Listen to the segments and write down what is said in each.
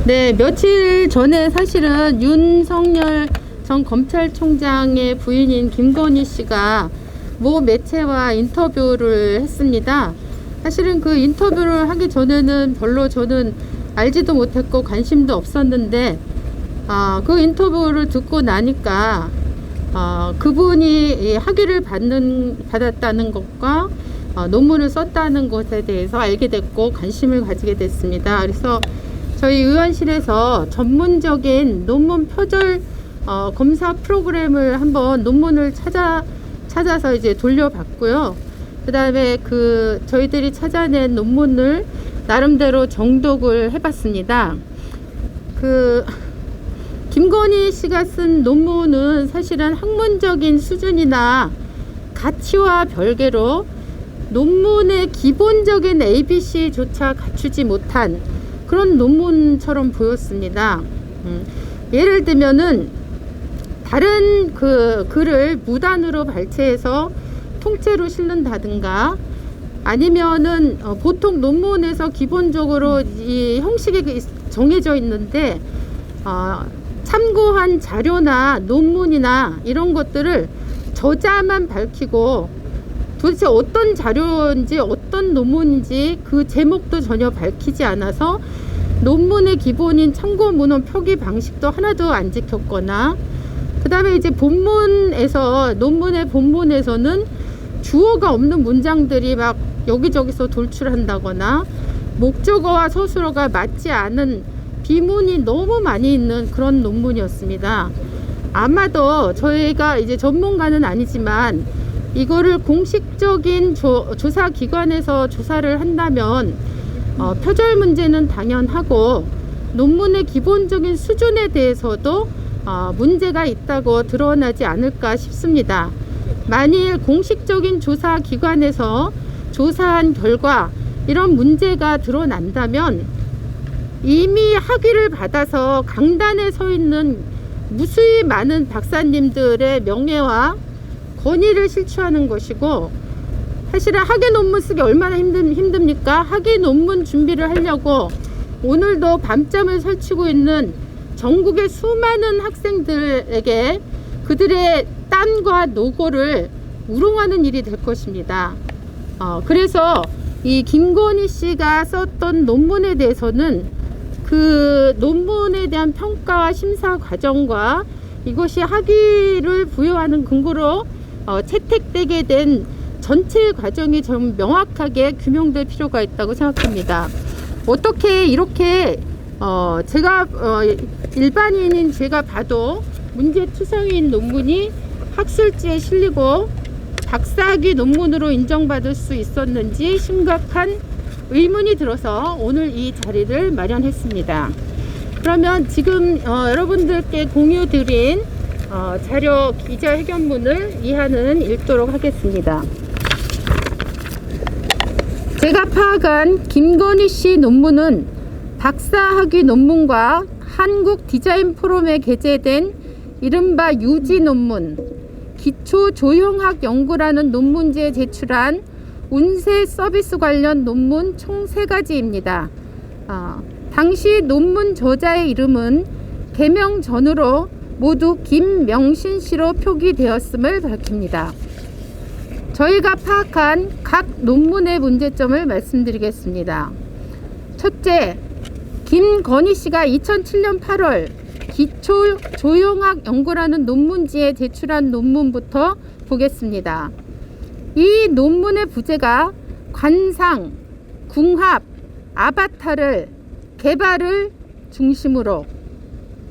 네, 며칠 전에 사실은 윤석열 전 검찰총장의 부인인 김건희 씨가 모 매체와 인터뷰를 했습니다. 사실은 그 인터뷰를 하기 전에는 별로 저는 알지도 못했고 관심도 없었는데 그 인터뷰를 듣고 나니까 그분이 학위를 받았다는 것과 논문을 썼다는 것에 대해서 알게 됐고 관심을 가지게 됐습니다. 그래서 저희 의원실에서 전문적인 논문 표절 검사 프로그램을 한번 논문을 찾아서 이제 돌려봤고요. 그 다음에 저희들이 찾아낸 논문을 나름대로 정독을 해봤습니다. 김건희 씨가 쓴 논문은 사실은 학문적인 수준이나 가치와 별개로 논문의 기본적인 ABC조차 갖추지 못한 그런 논문처럼 보였습니다. 예를 들면은 다른 글을 무단으로 발췌해서 통째로 실는다든가 아니면은 보통 논문에서 기본적으로 이 형식이 정해져 있는데 참고한 자료나 논문이나 이런 것들을 저자만 밝히고 도대체 어떤 자료인지 어떤 논문인지 그 제목도 전혀 밝히지 않아서 논문의 기본인 참고 문헌 표기 방식도 하나도 안 지켰거나 그 다음에 이제 논문의 본문에서는 주어가 없는 문장들이 막 여기저기서 돌출한다거나 목적어와 서술어가 맞지 않은 비문이 너무 많이 있는 그런 논문이었습니다. 아마도 저희가 이제 전문가는 아니지만 이거를 공식적인 조사기관에서 조사를 한다면 표절 문제는 당연하고 논문의 기본적인 수준에 대해서도 문제가 있다고 드러나지 않을까 싶습니다. 만일 공식적인 조사기관에서 조사한 결과 이런 문제가 드러난다면 이미 학위를 받아서 강단에 서 있는 무수히 많은 박사님들의 명예와 권위를 실추하는 것이고 사실은 학위 논문 쓰기 얼마나 힘듭니까? 학위 논문 준비를 하려고 오늘도 밤잠을 설치고 있는 전국의 수많은 학생들에게 그들의 땀과 노고를 우롱하는 일이 될 것입니다. 그래서 이 김건희 씨가 썼던 논문에 대해서는 그 논문에 대한 평가와 심사 과정과 이것이 학위를 부여하는 근거로 채택되게 된 전체 과정이 좀 명확하게 규명될 필요가 있다고 생각합니다. 어떻게 이렇게 제가 일반인인 제가 봐도 문제투성이인 논문이 학술지에 실리고 박사학위 논문으로 인정받을 수 있었는지 심각한 의문이 들어서 오늘 이 자리를 마련했습니다. 그러면 지금 여러분들께 공유드린 자료 기자회견문을 이하는 읽도록 하겠습니다. 제가 파악한 김건희 씨 논문은 박사학위 논문과 한국디자인포럼에 게재된 이른바 유지 논문, 기초조형학 연구라는 논문지에 제출한 운세 서비스 관련 논문 총 3가지입니다. 당시 논문 저자의 이름은 개명 전후로 모두 김명신 씨로 표기되었음을 밝힙니다. 저희가 파악한 각 논문의 문제점을 말씀드리겠습니다. 첫째, 김건희 씨가 2007년 8월 기초조형학 연구라는 논문지에 제출한 논문부터 보겠습니다. 이 논문의 부제가 관상, 궁합, 아바타를 개발을 중심으로,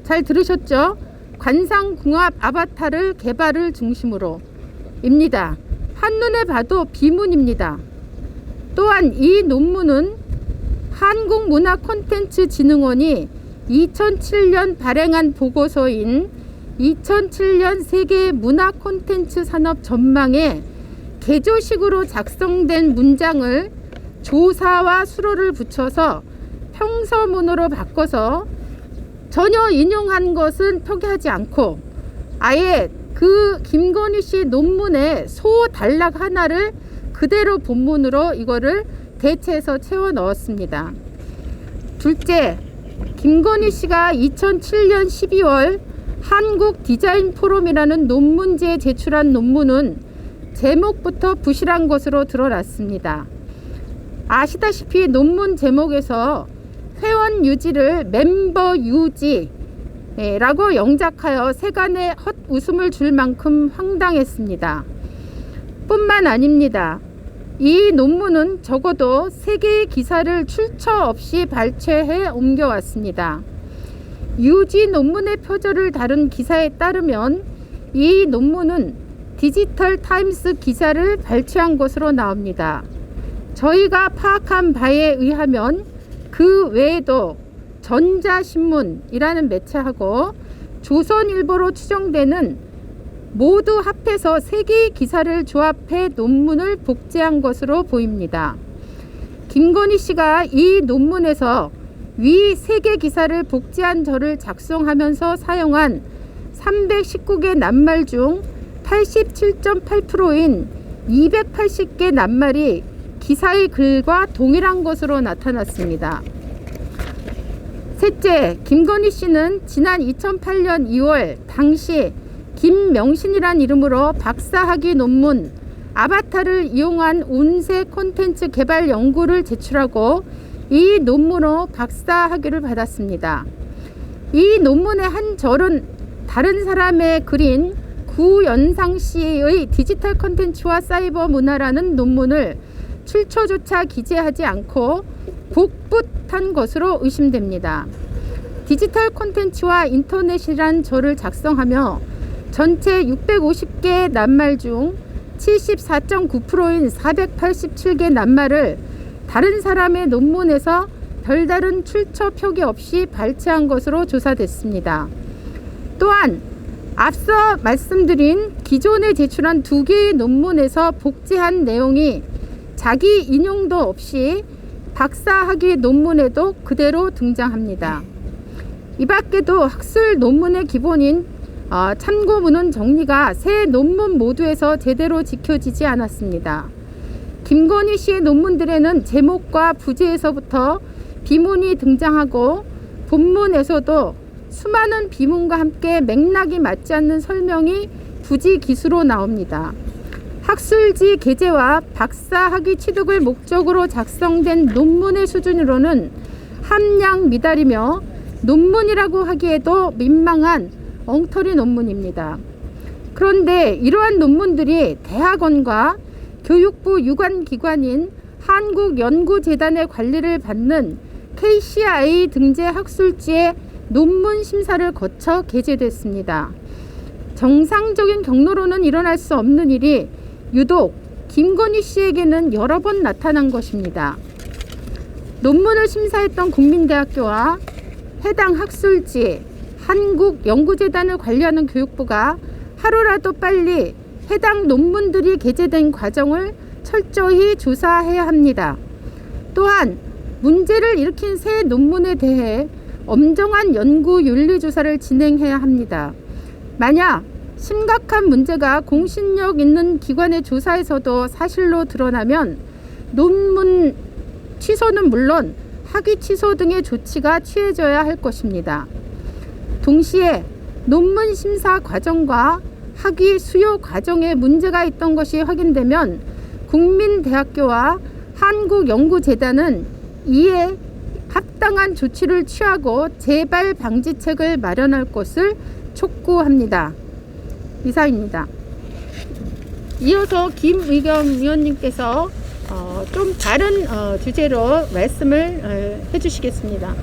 잘 들으셨죠? 관상, 궁합, 아바타를 개발을 중심으로 입니다. 한눈에 봐도 비문입니다. 또한 이 논문은 한국문화콘텐츠진흥원이 2007년 발행한 보고서인 2007년 세계 문화콘텐츠 산업 전망에 개조식으로 작성된 문장을 조사와 수로를 붙여서 평서문으로 바꿔서 전혀 인용한 것은 표기하지 않고 아예 그 김건희 씨 논문의 소단락 하나를 그대로 본문으로 이거를 대체해서 채워 넣었습니다. 둘째, 김건희 씨가 2007년 12월 한국 디자인 포럼이라는 논문지에 제출한 논문은 제목부터 부실한 것으로 드러났습니다. 아시다시피 논문 제목에서 회원 유지를 멤버 유지라고 영작하여 세간에 헛웃음을 줄 만큼 황당했습니다. 뿐만 아닙니다. 이 논문은 적어도 3개의 기사를 출처 없이 발췌해 옮겨왔습니다. 유지 논문의 표절을 다룬 기사에 따르면 이 논문은 디지털 타임스 기사를 발췌한 것으로 나옵니다. 저희가 파악한 바에 의하면 그 외에도 전자신문이라는 매체하고 조선일보로 추정되는 모두 합해서 3개의 기사를 조합해 논문을 복제한 것으로 보입니다. 김건희 씨가 이 논문에서 위 3개 기사를 복제한 저를 작성하면서 사용한 319개 낱말 중 87.8%인 280개 낱말이 기사의 글과 동일한 것으로 나타났습니다. 셋째, 김건희 씨는 지난 2008년 2월 당시 김명신이란 이름으로 박사학위 논문 아바타를 이용한 운세 콘텐츠 개발 연구를 제출하고 이 논문으로 박사학위를 받았습니다. 이 논문의 한 절은 다른 사람의 글인 구연상 씨의 디지털 콘텐츠와 사이버 문화라는 논문을 출처조차 기재하지 않고 복붙한 것으로 의심됩니다. 디지털 콘텐츠와 인터넷이란 절을 작성하며 전체 650개 낱말 중 74.9%인 487개 낱말을 다른 사람의 논문에서 별다른 출처 표기 없이 발췌한 것으로 조사됐습니다. 또한 앞서 말씀드린 기존에 제출한 2개의 논문에서 복제한 내용이 자기 인용도 없이 박사학위 논문에도 그대로 등장합니다. 이 밖에도 학술 논문의 기본인 참고문헌 정리가 세 논문 모두에서 제대로 지켜지지 않았습니다. 김건희 씨의 논문들에는 제목과 부제에서부터 비문이 등장하고 본문에서도 수많은 비문과 함께 맥락이 맞지 않는 설명이 부지 기수로 나옵니다. 학술지 게재와 박사학위 취득을 목적으로 작성된 논문의 수준으로는 함량 미달이며 논문이라고 하기에도 민망한 엉터리 논문입니다. 그런데 이러한 논문들이 대학원과 교육부 유관기관인 한국연구재단의 관리를 받는 KCI 등재 학술지의 논문 심사를 거쳐 게재됐습니다. 정상적인 경로로는 일어날 수 없는 일이 유독 김건희 씨에게는 여러 번 나타난 것입니다. 논문을 심사했던 국민대학교와 해당 학술지, 한국연구재단을 관리하는 교육부가 하루라도 빨리 해당 논문들이 게재된 과정을 철저히 조사해야 합니다. 또한 문제를 일으킨 새 논문에 대해 엄정한 연구 윤리 조사를 진행해야 합니다. 만약 심각한 문제가 공신력 있는 기관의 조사에서도 사실로 드러나면 논문 취소는 물론 학위 취소 등의 조치가 취해져야 할 것입니다. 동시에 논문 심사 과정과 학위 수요 과정에 문제가 있던 것이 확인되면 국민대학교와 한국연구재단은 이에 합당한 조치를 취하고 재발 방지책을 마련할 것을 촉구합니다. 이상입니다. 이어서 김의겸 위원님께서 좀 다른 주제로 말씀을 해주시겠습니다.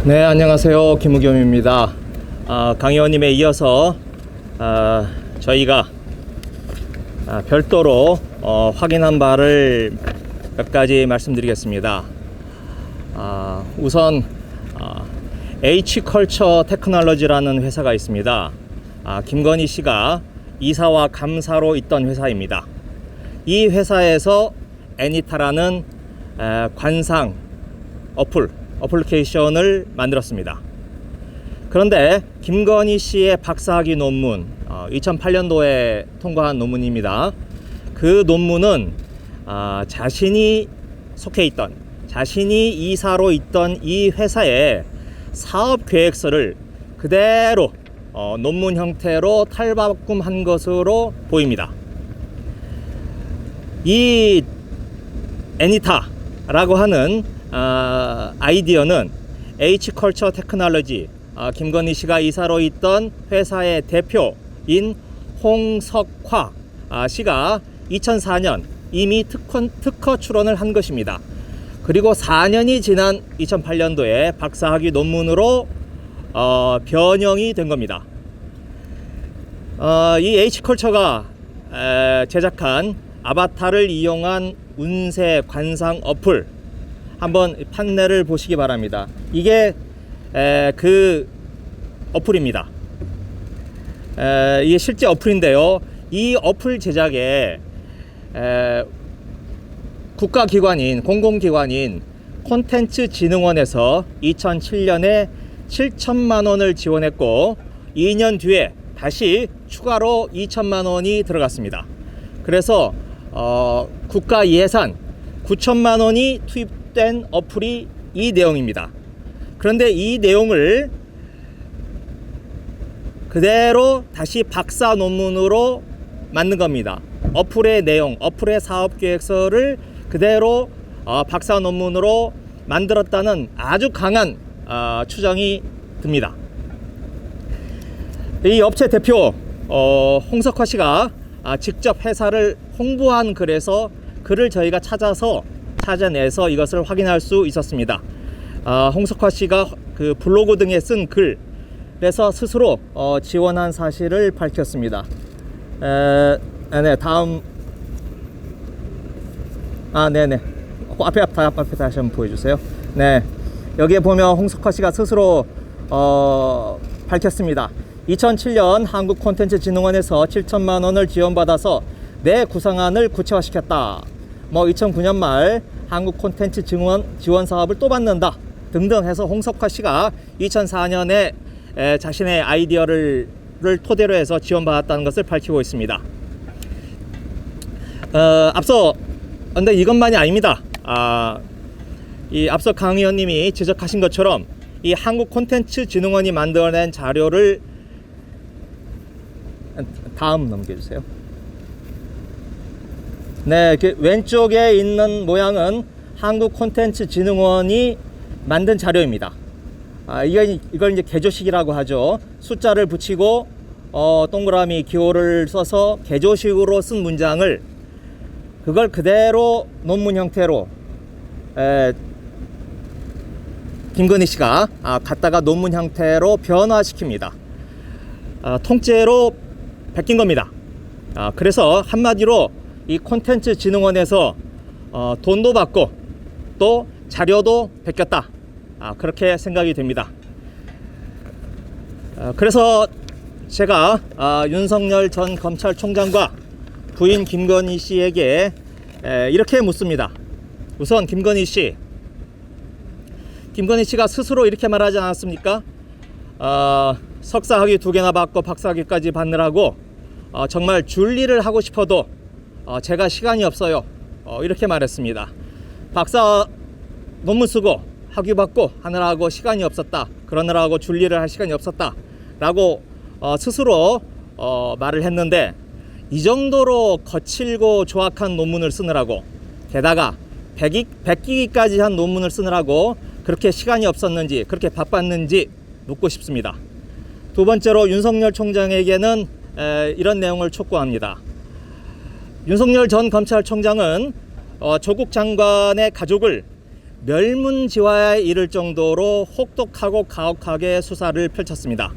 네, 안녕하세요. 김의겸입니다. 강 의원님에 이어서 저희가 별도로 확인한 바를 몇 가지 말씀드리겠습니다. 우선 H컬처 테크놀로지라는 회사가 있습니다. 김건희 씨가 이사와 감사로 있던 회사입니다. 이 회사에서 애니타라는 관상 어플리케이션을 만들었습니다. 그런데 김건희 씨의 박사학위 논문 2008년도에 통과한 논문입니다. 그 논문은 자신이 속해 있던, 자신이 이사로 있던 이 회사에 사업 계획서를 그대로 논문 형태로 탈바꿈한 것으로 보입니다. 이 애니타라고 하는 아이디어는 H컬처 테크놀로지, 김건희 씨가 이사로 있던 회사의 대표인 홍석화 씨가 2004년 이미 특허 출원을 한 것입니다. 그리고 4년이 지난 2008년도에 박사학위 논문으로 변형이 된 겁니다. 이 H컬처가 제작한 아바타를 이용한 운세 관상 어플, 한번 판넬을 보시기 바랍니다. 이게 그 어플입니다. 이게 실제 어플인데요. 이 어플 제작에 국가기관인, 공공기관인 콘텐츠진흥원에서 2007년에 7천만 원을 지원했고 2년 뒤에 다시 추가로 2천만 원이 들어갔습니다. 그래서 국가 예산 9천만 원이 투입된 어플이 이 내용입니다. 그런데 이 내용을 그대로 다시 박사 논문으로 만든 겁니다. 어플의 내용, 어플의 사업 계획서를 그대로 박사 논문으로 만들었다는 아주 강한 추정이 듭니다. 이 업체 대표 홍석화 씨가 직접 회사를 홍보한 글을 저희가 찾아내서 이것을 확인할 수 있었습니다. 홍석화 씨가 그 블로그 등에 쓴 글에서 스스로 지원한 사실을 밝혔습니다. 네, 다음. 네네. 앞에 다시 한번 보여주세요. 네, 여기에 보면 홍석화 씨가 스스로 밝혔습니다. 2007년 한국콘텐츠진흥원에서 7천만 원을 지원받아서 내 구상안을 구체화시켰다. 2009년 말 한국콘텐츠진흥원 지원 사업을 또 받는다. 등등 해서 홍석화 씨가 2004년에 자신의 아이디어를 토대로 해서 지원받았다는 것을 밝히고 있습니다. 근데 이것만이 아닙니다. 이 앞서 강 의원님이 지적하신 것처럼 이 한국콘텐츠진흥원이 만들어낸 자료를 다음 넘겨주세요. 네, 그 왼쪽에 있는 모양은 한국콘텐츠진흥원이 만든 자료입니다. 이걸 이제 개조식이라고 하죠. 숫자를 붙이고 동그라미 기호를 써서 개조식으로 쓴 문장을 그걸 그대로 논문 형태로 김건희 씨가 갖다가 논문 형태로 변화시킵니다. 통째로 베낀 겁니다. 그래서 한마디로 이 콘텐츠진흥원에서 돈도 받고 또 자료도 베꼈다. 그렇게 생각이 됩니다. 그래서 제가 윤석열 전 검찰총장과 부인 김건희 씨에게 이렇게 묻습니다. 우선 김건희 씨가 스스로 이렇게 말하지 않았습니까? 석사학위 2개나 받고 박사학위까지 받느라고 정말 줄일을 하고 싶어도 제가 시간이 없어요. 이렇게 말했습니다. 박사 논문 쓰고 학위 받고 하느라고 시간이 없었다. 그러느라고 줄일을 할 시간이 없었다. 라고 스스로 말을 했는데, 이 정도로 거칠고 조악한 논문을 쓰느라고, 게다가 100기까지 한 논문을 쓰느라고 그렇게 시간이 없었는지, 그렇게 바빴는지 묻고 싶습니다. 두 번째로 윤석열 총장에게는 이런 내용을 촉구합니다. 윤석열 전 검찰총장은 조국 장관의 가족을 멸문지화에 이를 정도로 혹독하고 가혹하게 수사를 펼쳤습니다.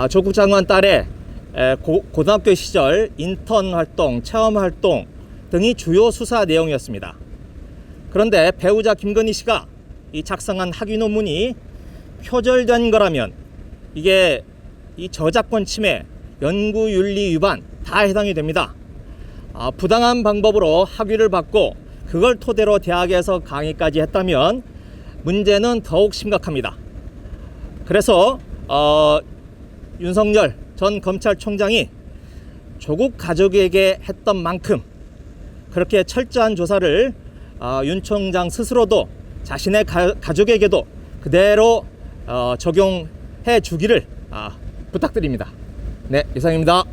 조국 장관 딸의 고등학교 시절 인턴 활동, 체험 활동 등이 주요 수사 내용이었습니다. 그런데 배우자 김건희 씨가 이 작성한 학위 논문이 표절된 거라면 이게 이 저작권 침해, 연구윤리 위반 다 해당이 됩니다. 부당한 방법으로 학위를 받고 그걸 토대로 대학에서 강의까지 했다면 문제는 더욱 심각합니다. 그래서 윤석열 전 검찰총장이 조국 가족에게 했던 만큼 그렇게 철저한 조사를 윤 총장 스스로도 자신의 가족에게도 그대로 적용해 주기를 부탁드립니다. 네, 이상입니다.